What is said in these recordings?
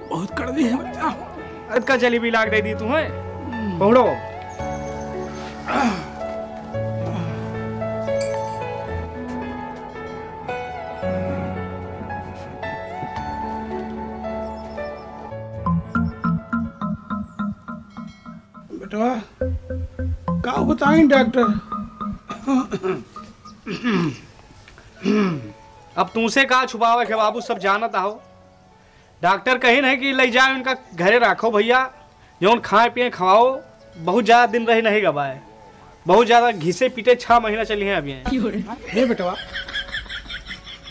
बहुत कड़वी है बच्चा। का जली भी लाग दे दी तुम्हें। पकड़ो। बेटा क्या बताएं डॉक्टर। अब तुमसे कहा छुपावे के बाबू, सब जानता हो। डॉक्टर कही नहीं कि ले जाए उनका घरे रखो भैया, जौन खाए पिए खवाओ, बहुत ज्यादा दिन रहे नहीं गवाए, बहुत ज्यादा घिसे पीटे 6 महीना चली हैं अभी। हे बेटवा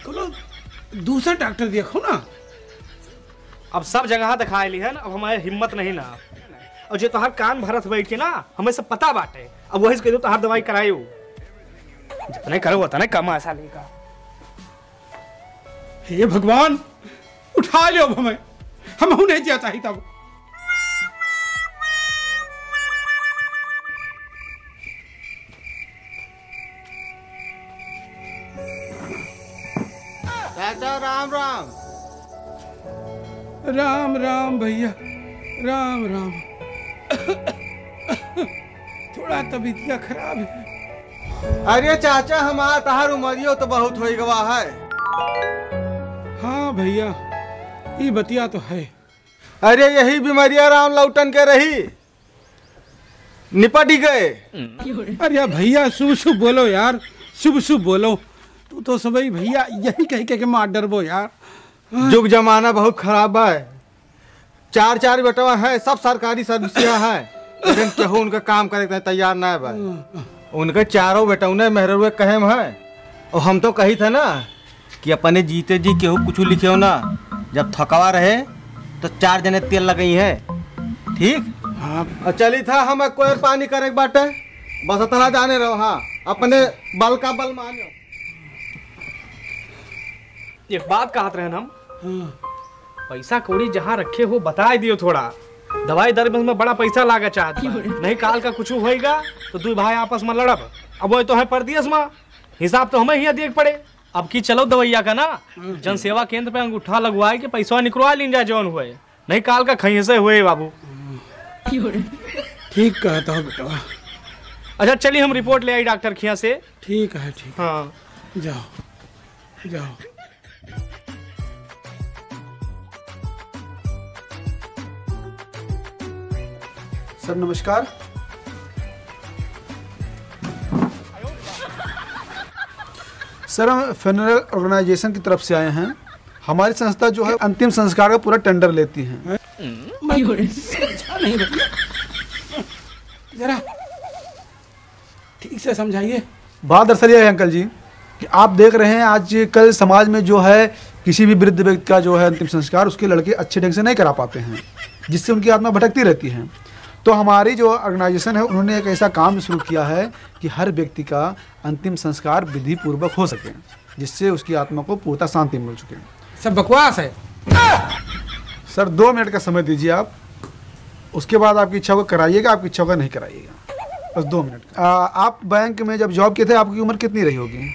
तो दूसरा डॉक्टर देखो ना। अब सब जगह दिखाए ली है ना, अब हमारे हिम्मत नहीं ना। और जो तोहार कान भरत बैठ के ना हमें सब पता बाटे, अब वही कह दो तोहार दवाई करायो, जितने करो उतने कम ऐसा लेगा। हे भगवान उठा लो हमें, हम नहीं जाता ही तब। चाचा राम राम। राम राम भैया, राम राम। थोड़ा तबीयत खराब है। अरे चाचा हमारा तहार उमरियो तो बहुत हो गवा है। हाँ भैया ये बतिया तो है। अरे यही बीमारियां राम लौटन के रही, निपट ही गए। अरे भैया शुभ शुभ बोलो यार, शुभ शुभ बोलो। तू तो सबई भैया यही कह के मार डरबो यार। जुग जमाना बहुत खराब है। 4 बेटवा है, सब सरकारी सर्विसिया है, लेकिन केहू उनका काम करे के तैयार ना है भाई। उनके 4 बेटौने मेहरुए कहेम है। और हम तो कही थे ना कि अपने जीते जी केहू कुछ लिखे ना, जब थकवा रहे तो 4 जने तेल लगई है। ठीक हाँ। और चली था हमें कोई पानी करे के बाटे, बस इतना जाने रहो। हाँ अपने बल का बल मानो। एक बात कहते रहे हम, हाँ। पैसा कौड़ी जहाँ रखे हो बता दियो थोड़ा। दवाई दर में बड़ा पैसा लागा चाहता, नहीं काल का कुछ होएगा तो 2 भाई आपस में लड़ब। अब वो तो है परदेश में, हिसाब तो हमें ही देख पड़े। अब की चलो दवैया का ना जन सेवा केंद्र पे अंगूठा लगवाए कि पैसा निकलवा लीन जाए जौन हुए, नहीं काल का खई से हुए बाबू। ठीक कहता हो बेटा। अच्छा चलिए हम रिपोर्ट ले आई डॉक्टर खिया से। ठीक है ठीक। हाँ जाओ जाओ। सर नमस्कार। सर हम फ्यूनरल ऑर्गेनाइजेशन की तरफ से आए हैं। हमारी संस्था जो है अंतिम संस्कार का पूरा टेंडर लेती है। जरा ठीक से समझाइए। बात दरअसल यह है अंकल जी कि आप देख रहे हैं आजकल समाज में जो है किसी भी वृद्ध व्यक्ति का जो है अंतिम संस्कार उसके लड़के अच्छे ढंग से नहीं करा पाते हैं, जिससे उनकी आत्मा भटकती रहती है। तो हमारी जो ऑर्गेनाइजेशन है उन्होंने एक ऐसा काम शुरू किया है कि हर व्यक्ति का अंतिम संस्कार विधि पूर्वक हो सके, जिससे उसकी आत्मा को पूर्णतः शांति मिल सके। सब बकवास है। सर 2 मिनट का समय दीजिए आप, उसके बाद आपकी इच्छा को कराइएगा, आपकी इच्छा को नहीं कराइएगा। बस 2 मिनट। आप बैंक में जब जॉब किए थे आपकी उम्र कितनी रही होगी?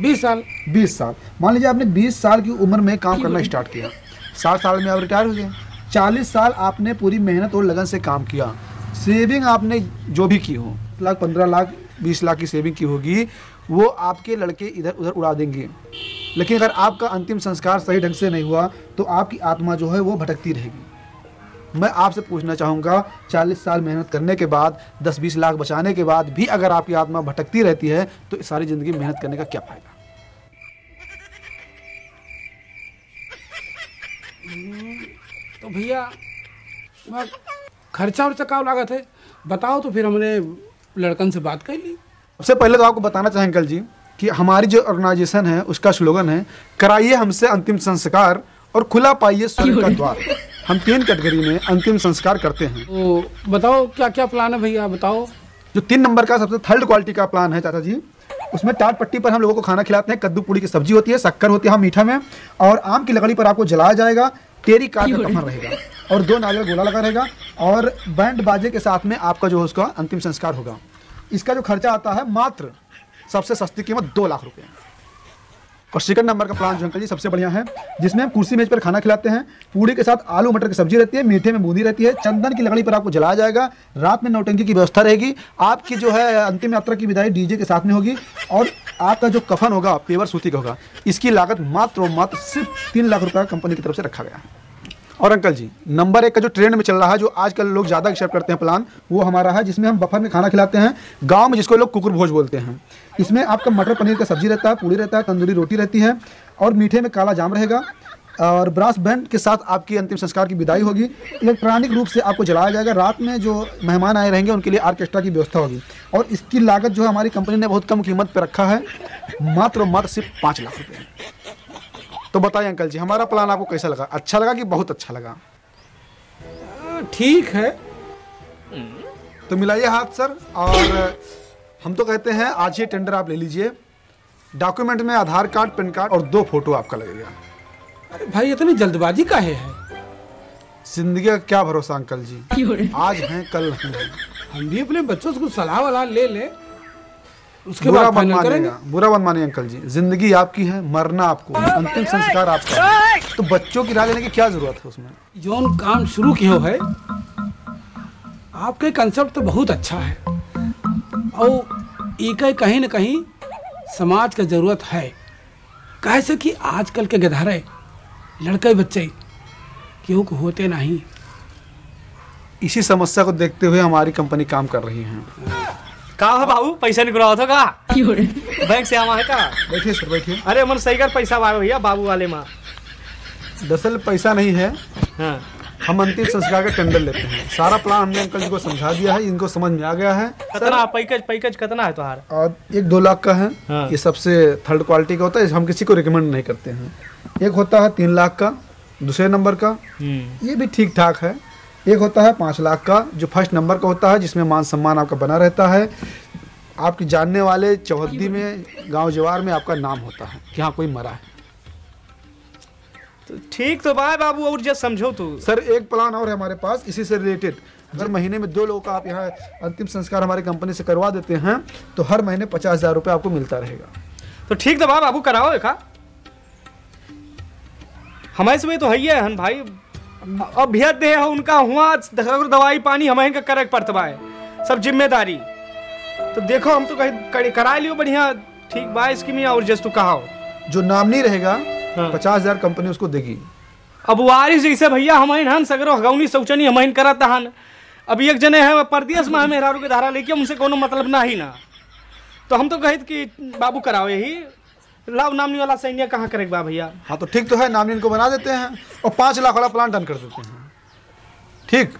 20 साल। 20 साल। मान लीजिए आपने 20 साल की उम्र में काम करना स्टार्ट किया, 60 साल में आप रिटायर हो गए। 40 साल आपने पूरी मेहनत और लगन से काम किया, सेविंग आपने जो भी की हो, 10 लाख 15 लाख 20 लाख की सेविंग की होगी, वो आपके लड़के इधर उधर उड़ा देंगे। लेकिन अगर आपका अंतिम संस्कार सही ढंग से नहीं हुआ तो आपकी आत्मा जो है वो भटकती रहेगी। मैं आपसे पूछना चाहूँगा 40 साल मेहनत करने के बाद 10-20 लाख बचाने के बाद भी अगर आपकी आत्मा भटकती रहती है तो सारी ज़िंदगी मेहनत करने का क्या फ़ायदा? तो भैया खर्चा वर्चा का लागत है बताओ, तो फिर हमने लड़कन से बात कर ली। सबसे पहले तो आपको बताना चाहें अंकल जी कि हमारी जो ऑर्गेनाइजेशन है उसका स्लोगन है कराइए हमसे अंतिम संस्कार और खुला पाइए स्वर्ग का द्वार। हम 3 कैटेगरी में अंतिम संस्कार करते हैं। तो बताओ क्या क्या प्लान है भैया बताओ। जो 3 नंबर का सबसे 3rd क्वालिटी का प्लान है चाचा जी, उसमें टाट पट्टी पर हम लोगों को खाना खिलाते हैं। कद्दू पूड़ी की सब्जी होती है, शक्कर होती है हम मीठा में, और आम की लकड़ी पर आपको जलाया जाएगा, टेरी काट का कफन रहेगा और 2 नारियल गोला लगा रहेगा और बैंड बाजे के साथ में आपका जो है उसका अंतिम संस्कार होगा। इसका जो खर्चा आता है मात्र सबसे सस्ती कीमत 2 लाख रुपए। और सेकंड नंबर का प्लान जो अंकल जी सबसे बढ़िया है, जिसमें हम कुर्सी मेज पर खाना खिलाते हैं, पूड़ी के साथ आलू मटर की सब्जी रहती है, मीठे में बूंदी रहती है, चंदन की लकड़ी पर आपको जलाया जाएगा, रात में नौटंकी की व्यवस्था रहेगी, आपकी जो है अंतिम यात्रा की विदाई डीजे के साथ में होगी, और आपका जो कफन होगा पेवर सूती का होगा। इसकी लागत मात्र और मात्र सिर्फ 3 लाख रुपये कंपनी की तरफ से रखा गया है। और अंकल जी नंबर 1 का जो ट्रेंड में चल रहा है, जो आजकल लोग ज़्यादा एक्सेप्ट करते हैं प्लान, वो हमारा है, जिसमें हम बफर में खाना खिलाते हैं, गांव में जिसको लोग कुकुर भोज बोलते हैं। इसमें आपका मटर पनीर का सब्जी रहता है, पूड़ी रहता है, तंदूरी रोटी रहती है, और मीठे में काला जाम रहेगा, और ब्रास बैंड के साथ आपकी अंतिम संस्कार की विदाई होगी। इलेक्ट्रॉनिक रूप से आपको जलाया जाएगा। रात में जो मेहमान आए रहेंगे उनके लिए ऑर्केस्ट्रा की व्यवस्था होगी, और इसकी लागत जो है हमारी कंपनी ने बहुत कम कीमत पर रखा है, मात्र और मात्र सिर्फ 5 लाख रुपये। तो बताइए अंकल जी, हमारा प्लान आपको कैसा लगा? अच्छा लगा कि बहुत अच्छा लगा? ठीक है। तो मिलाइए हाथ सर, और हम तो कहते हैं आज ही टेंडर आप ले लीजिए। डॉक्यूमेंट में आधार कार्ड, पैन कार्ड और 2 फोटो आपका लगेगा। अरे भाई इतनी जल्दबाजी काहे है? जिंदगी का क्या भरोसा अंकल जी, आज हैं कल नहीं है। हम भी अपने बच्चों से कुछ सलाह वाला ले ले, उसके बुरा बाद मत फाइनल करेंगे। मानिएगा, बुरा मत मानिए अंकल जी, जिंदगी आपकी है, मरना आपको, अंतिम संस्कार आपका है। तो बच्चों की राय लेने की क्या जरूरत है उसमें? जोन काम शुरू किया है, आपके कंसेप्ट तो बहुत अच्छा है, और एक कहीं न कहीं समाज का जरूरत है। कैसे कि आजकल के गधारे लड़के बच्चे क्यों को होते नहीं। इसी समस्या को देखते हुए हमारी कंपनी काम कर रही है। का है बाबू, पैसा निकलवा था का बैंक से आवा है का? बैठिए सर बैठिए। अरे मन सही कर पैसा वाले भैया बाबू वाले माँ। दरअसल पैसा नहीं है, हाँ हम अंतिम संस्कार का टेंडर लेते हैं। सारा प्लान हमने अंकल जी को समझा दिया है, इनको समझ में आ गया है। कितना पैकेज कितना है तुम्हारा? और 1-2 लाख का है। हाँ। ये सबसे थर्ड क्वालिटी का होता है, हम किसी को रिकमेंड नहीं करते हैं। एक होता है 3 लाख का, दूसरे नंबर का, ये भी ठीक ठाक है। एक होता है 5 लाख का, जो फर्स्ट नंबर का होता है, जिसमें मान सम्मान आपका बना रहता है, आपके जानने वाले चौहद्दी में, गांव जवार में आपका नाम होता है कि हाँ कोई मरा है। तो ठीक तो बाय बाबू, और जब समझो तू। सर एक प्लान और है हमारे पास इसी से रिलेटेड। अगर महीने में 2 लोगों का आप यहाँ अंतिम संस्कार हमारी कंपनी से करवा देते हैं, तो हर महीने 50,000 रुपये आपको मिलता रहेगा। तो ठीक तो बाबू कराओ देखा, हमारे समय तो है हन भाई। अब भेज दे हो उनका हुआ दवाई पानी हमें का करे पड़ता है, सब जिम्मेदारी। तो देखो हम तो कहीं करा लियो बढ़िया, ठीक बा इसकी और जस्ट तू कहा जो नामनी रहेगा हाँ। 50,000 कंपनी उसको देगी। अब वारिस जैसे भैया हमें हन सगरो हगौनी शौचनी हमें करत हन। अब एक जने है परदेश में मेहरारू के धारा लेके, उनसे कोनो मतलब ना ही ना। तो हम तो कहित कि बाबू कराओ यही लाभ नामनी वाला सैन्य कहाँ करेगा भैया। हाँ तो ठीक तो है, नामनी को बना देते हैं और 5 लाख वाला प्लान डन कर देते हैं। ठीक,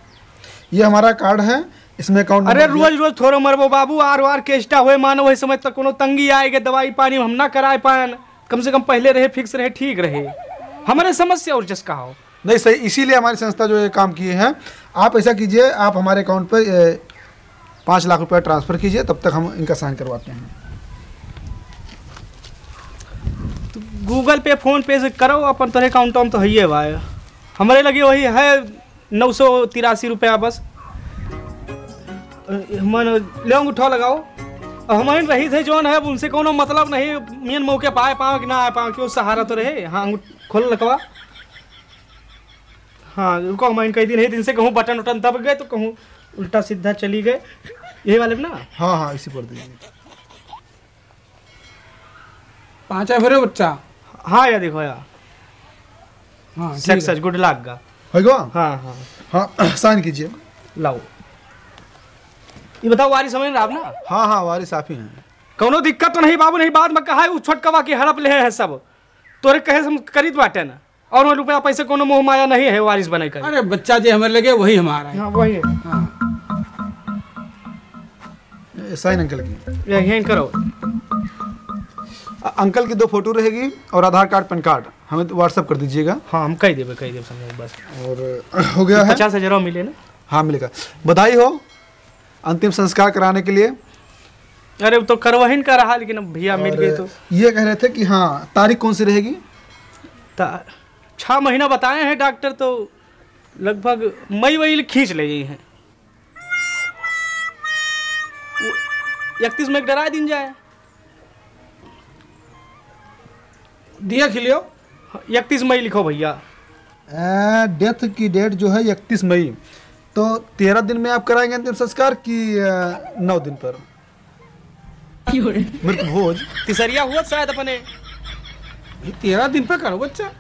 ये हमारा कार्ड है, इसमें अकाउंट। अरे रोज रोज थोड़ा मरबो बाबू, आर केस्टा हुए मानो वही समय तक कोनो तंगी आएगी, दवाई पानी हम ना कराए पाए, कम से कम पहले रहे फिक्स रहे ठीक रहे हमारे समस्या और जस कहा हो। नहीं सही, इसीलिए हमारी संस्था जो ये काम किए हैं। आप ऐसा कीजिए, आप हमारे अकाउंट पर 5 लाख रुपया ट्रांसफ़र कीजिए, तब तक हम इनका साइन करवाते हैं। तो गूगल पे फोन पे से करो अपन, तोरे अकाउंट में तो है ही भाई, हमारे लगे वही है 983 रुपया बस। मन ले उठा लगाओ, हमारे रही थे जो है उनसे कोनो मतलब नहीं, मेन मौके पाए पाओ कि ना आए पाओ, क्यों सहारा तो रहे। हाँ खोल रखवा, हाँ रुको हमारे कई दिन है, दिन से कहूँ बटन उटन दब गए तो कहूँ उल्टा सीधा चली गए, यही वाले ना। हाँ हाँ इसी पर दीजिए। 5 है फिर बच्चा। हाँ यार देखो यार, हाँ सक्सेस गुड लक गा। होगा? हाँ हाँ हाँ साइन कीजिए। लाओ ये बताओ वारी समझ रहा ना? हाँ हाँ वारिस आप ही हैं। कोनो दिक्कत तो नहीं बाबू, नहीं बाद में कहा वो छोटकवा की हड़प ले है सब, तोरे कहे हम करीत बाटे ना, और रुपया पैसे कोनो मोह माया नहीं है वारिस बने कर। अरे बच्चा जो हमारे लगे वही हमारा है। हाँ वही है। हाँ। साइन अंकल की। यही करो। अंकल की 2 फोटो रहेगी और आधार कार्ड पैन कार्ड हमें व्हाट्सअप कर दीजिएगा। हाँ हम कह देवे समझ बस। और हो गया है। 50,000 मिले ना? हाँ मिलेगा। बधाई हो अंतिम संस्कार कराने के लिए। अरे तो करवाहिन का रहा, लेकिन अब भैया मिल गए तो। ये कह रहे थे कि हाँ तारीख कौन सी रहेगी? 6 महीना बताए हैं डॉक्टर, तो लगभग मई वही खींच ले हैं। 31 में डरा दिन जाए। दिया खिलियो 31 मई लिखो भैया। डेथ की डेट जो है 31 मई, तो 13 दिन में आप कराएंगे अंतिम संस्कार कि 9 दिन पर मृत भोज? तिसरिया हुआ शायद अपने 13 दिन पे करो बच्चा।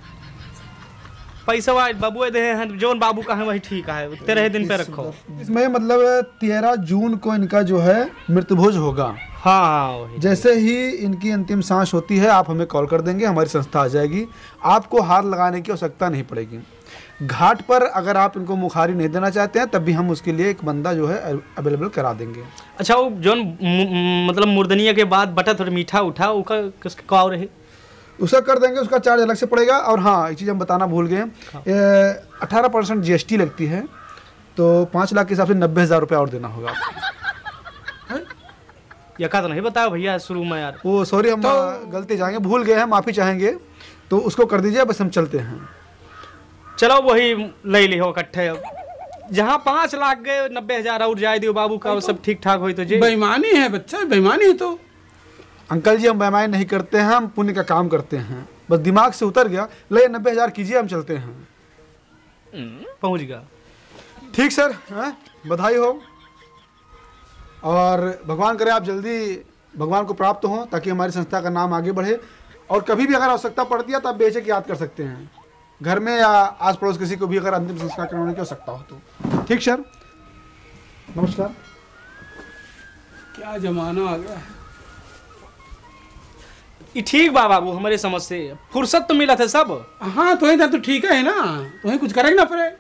पैसा बाबू दे हैं, जोन बाबू का है वही ठीक है, 13 दिन पे रखो। इसमें मतलब 13 जून को इनका जो है मृत भोज होगा। हाँ वही। जैसे ही इनकी अंतिम सांस होती है आप हमें कॉल कर देंगे, हमारी संस्था आ जाएगी, आपको हार लगाने की आवश्यकता नहीं पड़ेगी। घाट पर अगर आप इनको मुखारी नहीं देना चाहते हैं तब भी हम उसके लिए एक बंदा जो है अवेलेबल करा देंगे। अच्छा वो जोन मतलब मुर्दनिया के बाद बटत और मीठा उठा उसका किसका और रहे? उसका कर देंगे, उसका चार्ज अलग से पड़ेगा। और हाँ एक चीज़ हम बताना भूल गए, 18% GST लगती है, तो 5 लाख के हिसाब से 90,000 रुपये और देना होगा। यका तो नहीं बताया भैया शुरू में यार। वो सॉरी हम गलती जाएंगे, भूल गए हैं, माफ़ी चाहेंगे, तो उसको कर दीजिए, बस हम चलते हैं। चलो वही ले लियो इकट्ठे। अब जहाँ 5 लाख गए 90,000 और जाए दियो बाबू का, वो सब ठीक ठाक हो तो जी। बेईमानी है बच्चा, बेईमानी है। तो अंकल जी हम बेईमानी नहीं करते हैं, हम पुण्य का काम करते हैं, बस दिमाग से उतर गया। ले 90,000 कीजिए, हम चलते हैं। पहुँच गया। ठीक सर, हाँ बधाई हो, और भगवान करे आप जल्दी भगवान को प्राप्त हों ताकि हमारी संस्था का नाम आगे बढ़े। और कभी भी अगर आवश्यकता पड़ती है तो आप बेशक याद कर सकते हैं, घर में या आस पड़ोस किसी को भी अगर अंतिम संस्कार करवाने की आवश्यकता हो तो। ठीक सर, नमस्कार। क्या जमाना आ गया। ये ठीक बा बाबू, हमारे समझ से फुर्सत तो मिला था सब। हाँ तो ही तो ठीक है ना, तो ही कुछ करेगा ना पड़े।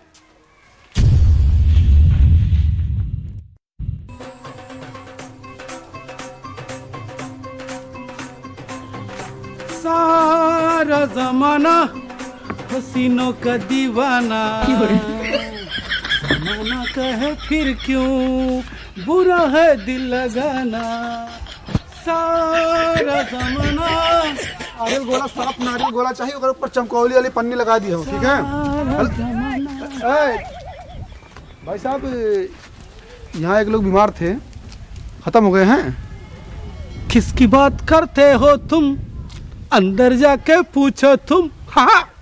सारा जमाना हसीनों का दीवाना, जमाना कहे फिर क्यों बुरा है दिल लगाना। सारा जमाना नारियल गोला, साफ नारियल गोला चाहिए, अगर ऊपर चमकौली वाली पन्नी लगा दी हो, ठीक है। भाई साहब यहाँ एक लोग बीमार थे, खत्म हो गए हैं। किसकी बात करते हो तुम, अंदर जाके पूछो तुम। हाँ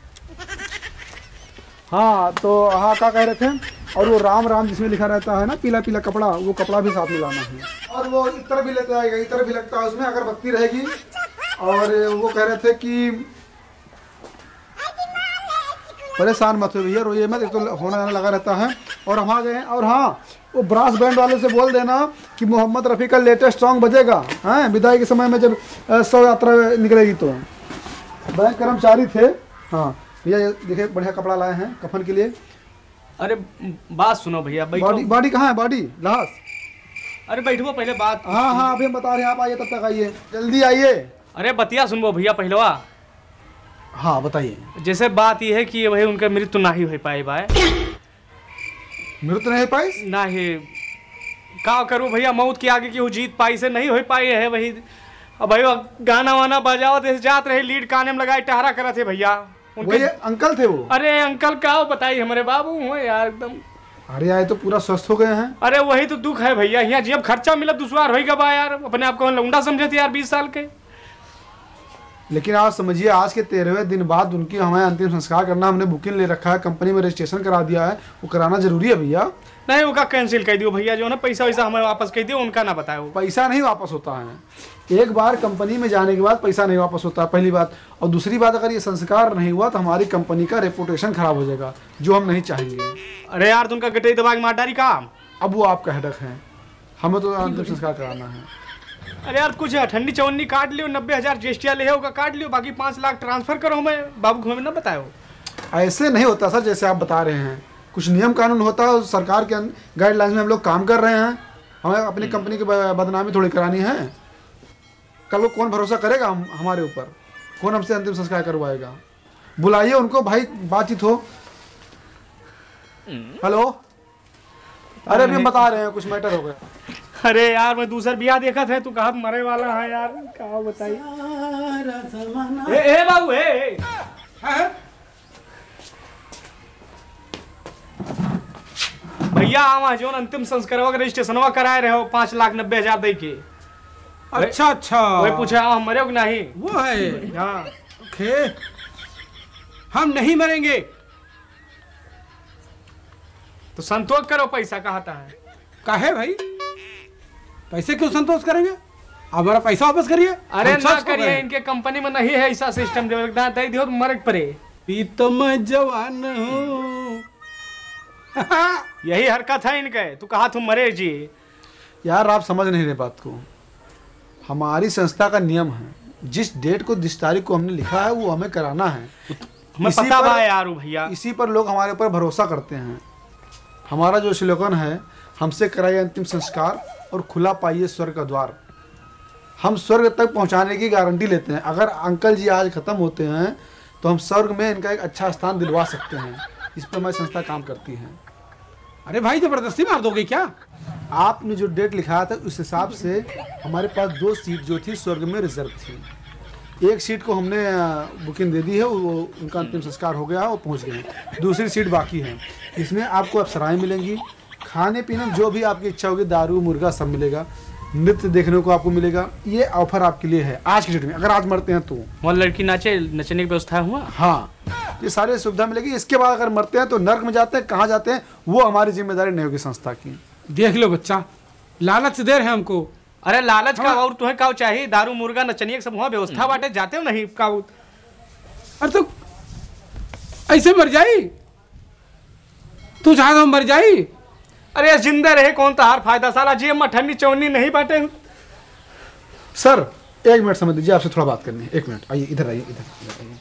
हाँ तो हाँ क्या कह रहे थे, और वो राम राम जिसमें लिखा रहता है ना, पीला पीला कपड़ा, वो कपड़ा भी साथ में लाना है। और वो इतर भी लेते आएगा, इतर भी लगता है उसमें, अगरबत्ती रहेगी। और वो कह रहे थे कि परेशान मत हो भैया, रोइए मत, एक तो होना जाना लगा रहता है। और हम आ गए हैं। और हाँ वो ब्रास बैंड वाले से बोल देना कि मोहम्मद रफ़ी का लेटेस्ट सॉन्ग बजेगा हैं विदाई के समय में, जब 100 यात्रा निकलेगी। तो बैंक कर्मचारी थे। हाँ भैया देखिए बढ़िया कपड़ा लाए हैं कफन के लिए। अरे बात सुनो भैया, बॉडी बॉडी कहाँ है, बॉडी लाश। अरे बैठो पहले बात। हाँ हाँ अभी हम बता रहे हैं, आप आइए, तब तक आइए, जल्दी आइए। अरे बतिया सुनबो भैया पहलवा। हाँ बताइए। जैसे बात ये है कि भाई उनका मृत्यु ना ही हो पाए बाय, मृत्यु नहीं पाई ना ही का करूँ भैया, मौत के आगे की जीत पाई से नहीं हो पाई है। वही अब भाई गाना वाना बजाओ तो जात रहे, लीड काने में लगाए टहरा करा थे भैया उनके अंकल थे वो। अरे अंकल का बताइए, हमारे बाबू हुए यार एकदम। अरे आए तो पूरा स्वस्थ हो गए हैं। अरे वही तो दुख है भैया, यहाँ जब खर्चा मिला दुश्वार होगा बा यार, अपने आप को लौंडा समझे थे यार 20 साल के। लेकिन आप समझिए आज के 13वें दिन बाद उनकी हमें अंतिम संस्कार करना, हमने बुकिंग ले रखा है, कंपनी में रजिस्ट्रेशन करा दिया है, वो कराना जरूरी है भैया। नहीं उनका कैंसिल कर दियो भैया, जो है ना पैसा वैसा हमें वापस कर दियो, उनका ना बताओ। पैसा नहीं वापस होता है, एक बार कंपनी में जाने के बाद पैसा नहीं वापस होता, पहली बात। और दूसरी बात, अगर ये संस्कार नहीं हुआ तो हमारी कंपनी का रेपुटेशन खराब हो जाएगा, जो हम नहीं चाहेंगे। अरे यार तुमका गटे दबाग मार डारी काम। अब वो आपका हेडक है, हमें तो अंतिम संस्कार कराना है। अरे यार कुछ ठंडी चवन्नी काट लियो, 90,000 GST ले होगा काट लियो, बाकी 5 लाख ट्रांसफर करो हमें, बाबू को हमें ना बताओ। ऐसे नहीं होता सर, जैसे आप बता रहे हैं, कुछ नियम कानून होता है, सरकार के गाइडलाइंस में हम लोग काम कर रहे हैं, हमें अपनी कंपनी की बदनामी थोड़ी करानी है। कल को कौन भरोसा करेगा हमारे ऊपर, कौन हमसे अंतिम संस्कार करवाएगा। बुलाइए उनको भाई, बातचीत हो। हेलो, अरे अभी हम बता रहे हैं, कुछ मैटर हो गया। अरे यार मैं दूसरा बियाह देखा था, तू कहा मरे वाला है यार, क्या बताइए। ए बाबू ए भैया आवा जो अंतिम संस्कार रजिस्ट्रेशन कराए रहे हो 5,90,000 दे के, अच्छा अच्छा, वही पूछे हम मरे हो कि नहीं। वो है। हाँ ओके, हम नहीं मरेंगे। तो संतोष करो, पैसा कहता है। काहे भाई, पैसे क्यों संतोष करेंगे? हमारा पैसा वापस करिए। अरे हम ना सच को करिए, कहें। इनके कंपनी में नहीं है ऐसा सिस्टम जो दे दियो तो मरे पड़े। तो मैं जवान हूँ। यही हरकत है इनके। तू कहा तुम मरे जी। यार आप समझ नहीं रहे बात को। हमारी संस्था का नियम है, जिस डेट को जिस तारीख को हमने लिखा है वो हमें कराना है। हमें इसी पता पर- बा यार भैया। इसी पर लोग हमारे ऊपर भरोसा करते हैं। हमारा जो स्लोगन है, हमसे कराइए अंतिम संस्कार और खुला पाइए स्वर्ग का द्वार। हम स्वर्ग तक पहुंचाने की गारंटी लेते हैं। अगर अंकल जी आज ख़त्म होते हैं तो हम स्वर्ग में इनका एक अच्छा स्थान दिलवा सकते हैं। इस पर हमारी संस्था काम करती है। अरे भाई जबरदस्ती मार दोगे क्या? आपने जो डेट लिखाया था उस हिसाब से हमारे पास 2 सीट जो थी स्वर्ग में रिजर्व थी। एक सीट को हमने बुकिंग दे दी है, वो उनका अंतिम संस्कार हो गया है, वो पहुंच गए हैं। दूसरी सीट बाकी है। इसमें आपको अप्सराएं मिलेंगी, खाने पीने में जो भी आपकी इच्छा होगी, दारू मुर्गा सब मिलेगा, नृत्य देखने को आपको मिलेगा। ये ऑफर आपके लिए है आज की डेट में। अगर आज मरते हैं तो वहाँ लड़की नाचे, नचने की व्यवस्था हुआ। हाँ, ये सारी सुविधा मिलेगी। इसके बाद अगर मरते हैं तो नर्क में जाते हैं, कहाँ जाते हैं वो हमारी जिम्मेदारी नहीं होगी संस्था की। देख लो बच्चा, लालच दे रहे हैं हमको। अरे लालच का और तुम्हें का चाहिए? दारू मुर्गा नचनिए सब वहाँ व्यवस्था बाटे, जाते हो नहीं का? अरे तो ऐसे मर जाई, तू चाहे तो मर जाई। अरे जिंदा रहे कौन तार फायदा, साला जी मठन्नी चौनी नहीं बाटे। सर 1 मिनट समय दीजिए, आपसे थोड़ा बात करनी है। 1 मिनट आइए, इधर आइए, इधर आइए।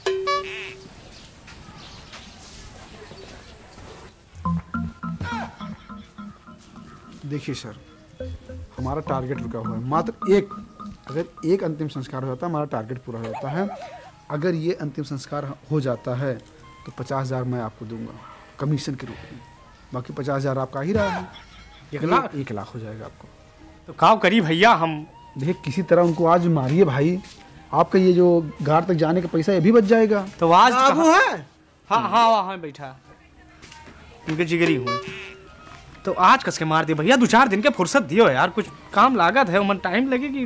देखिए सर, हमारा टारगेट रुका हुआ है मात्र एक। अगर एक अंतिम संस्कार हो जाता है हमारा टारगेट पूरा हो जाता है। अगर ये अंतिम संस्कार हो जाता है तो 50,000 मैं आपको दूंगा कमीशन के रूप में। बाकी 50,000 आपका ही रहा है। 1 लाख हो जाएगा आपको। तो काव करी भैया हम। देखिए किसी तरह उनको आज मारिए भाई। आपका ये जो घाट तक जाने का पैसा ये भी बच जाएगा। तो आज बाबू है। हाँ हाँ वहाँ बैठा, उनके जिगरी हुए। तो आज कस के मार दिए भैया। 2-4 दिन के फुर्सत दियो यार, कुछ काम लागत है, मन टाइम लगेगी।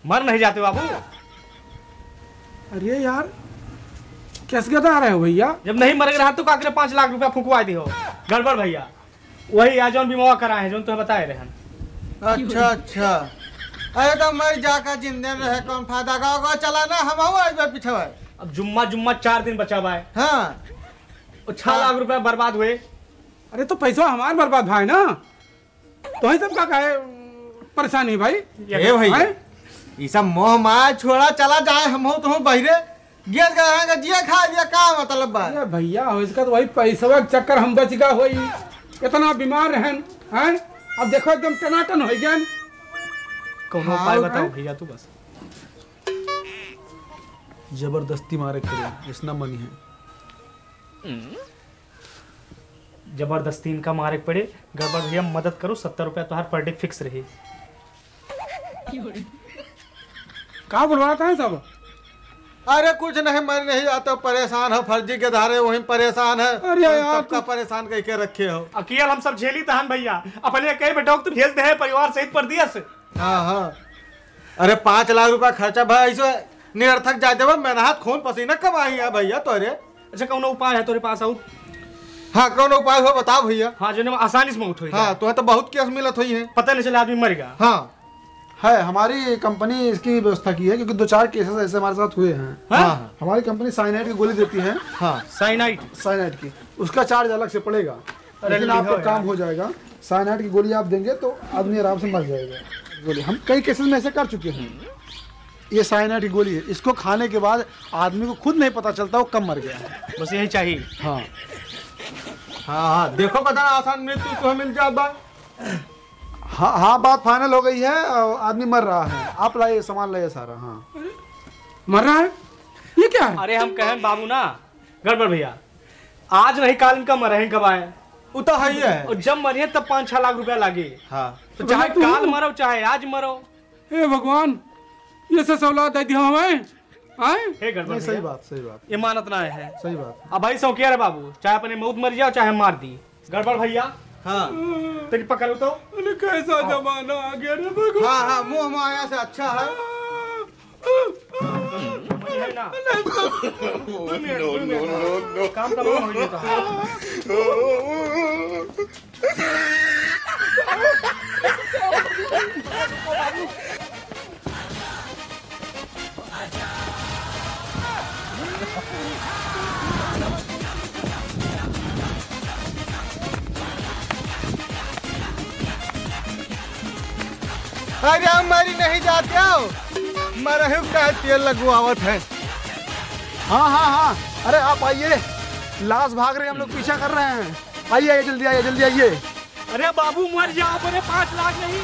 मर नहीं जाते बाबू। अरे यार कैसे गदा रहे हो भैया? जब नहीं मर रहा तो काकरे 5 लाख रुपया फुकवा दी हो। गड़बड़ भैया, वही आज जौन बीमा कराए हैं, जो तुम्हें बताए रहे हैं। अच्छा अच्छा, अरे तो मर जाकर जिंदे रहे कौन फायदा? गाँव चलाना हम आज पीछे। अब जुम्मा 4 दिन बचा हुआ है हाँ, और 6 लाख रुपया बर्बाद हुए। अरे तो पैसा हमारे बर्बाद भाई ना, तो ही सबका काहे परेशानी भाई? ये भाई हैं? ये सब मोह माया छोड़ा चला जाए। हम हो तो बहिरे गेट का जिया खा लिया, का मतलब बा? अरे भैया हो इसका तो वही पैसा के चक्कर हम बच गए होई। इतना बीमार रहन हैं, अब देखो एकदम टनाटन हो गए। कौनो हाँ, उपाय बताओ हाँ। भैया तू बस। जबरदस्ती मारे करो, इसना मनी है। जबरदस्ती इनका मारे पड़े। गड़बड़ भैया मदद करो, 70 रुपया तुम्हारा पर डे फिक्स रही। कहा बुलवाता है सब? अरे कुछ नहीं, मर नहीं जाते, परेशान हो, फर्जी के धारे वहीं परेशान है। अरे यार, सबका परेशान करके रखे हो। अकेले हम सब झेली तहन भैया, अपने कई बेटों को तो भेजते हैं परिवार सहित परदेश। हाँ हाँ, अरे 5 लाख रुपया खर्चा भाई, ऐसे निरर्थक जाते हुए मेहनत खून पसीना कमाई है भैया तोरे। अच्छा कौनो उपाय है तेरे पास? और हाँ कौन उपाय हो बताओ भैया। हाँ जो आसानी से मौत हुई। हाँ तुम्हें तो बहुत केस मिलत हुई है। पता नहीं चला आदमी मर गया। हाँ है, हमारी कंपनी इसकी व्यवस्था की है क्योंकि 2-4 केसेस ऐसे हमारे साथ हुए हैं। हाँ हमारी कंपनी साइनाइड की गोली देती है, हाँ, साइनाइड। साइनाइड की, उसका चार्ज अलग से पड़ेगा, लेकिन लिखो आपका यार। काम हो जाएगा। साइनाइड की गोली आप देंगे तो आदमी आराम से मर जाएगा। गोली हम कई केसेस में ऐसे कर चुके हैं। ये साइनाइड की गोली है, इसको खाने के बाद आदमी को खुद नहीं पता चलता वो कब मर गया है। बस यही चाहिए। हाँ हाँ हाँ, देखो बता आसान मृत्यु तुम्हें मिल जाए बा। हाँ हाँ, बात फाइनल हो गई है। आदमी मर रहा है, आप लाइए सामान लाइए सारा। हाँ मर रहा है? ये क्या है? अरे हम कहें बाबू ना, गड़बड़ भैया, आज नहीं काल इनका मरे कब आए, वो तो है ही है। और जब मरिए तब 5-6 लाख रुपया लगे। हाँ तो चाहे तुम- काल मरो चाहे आज मरो। हे भगवान, ये सब सौलत दे दिया हमें। आए? हे गड़बड़ नहीं, सही भैया, बात, सही बात, ये मानत ना है। सही बात। अब भाई सौ क्या रे बाबू, चाहे अपने मौत मर जाओ चाहे मार दी। गड़बड़ भैया हाँ तेरी पकड़ तो। अरे कैसा जमाना आ गया रे भगवान। हाँ हाँ, मुँह माया से अच्छा है। है ना? 2 मिनट। काम तमाम हो जाता है। अरे मरी नहीं जाते हो, मरहु का तेल लगवावत है। हाँ हाँ हाँ, अरे आप आइए, लाश भाग रहे हैं, हम लोग पीछा कर रहे हैं। आइए आइए, जल्दी आइए, जल्दी आइए। अरे बाबू मर जाओ, अपने 5 लाख नहीं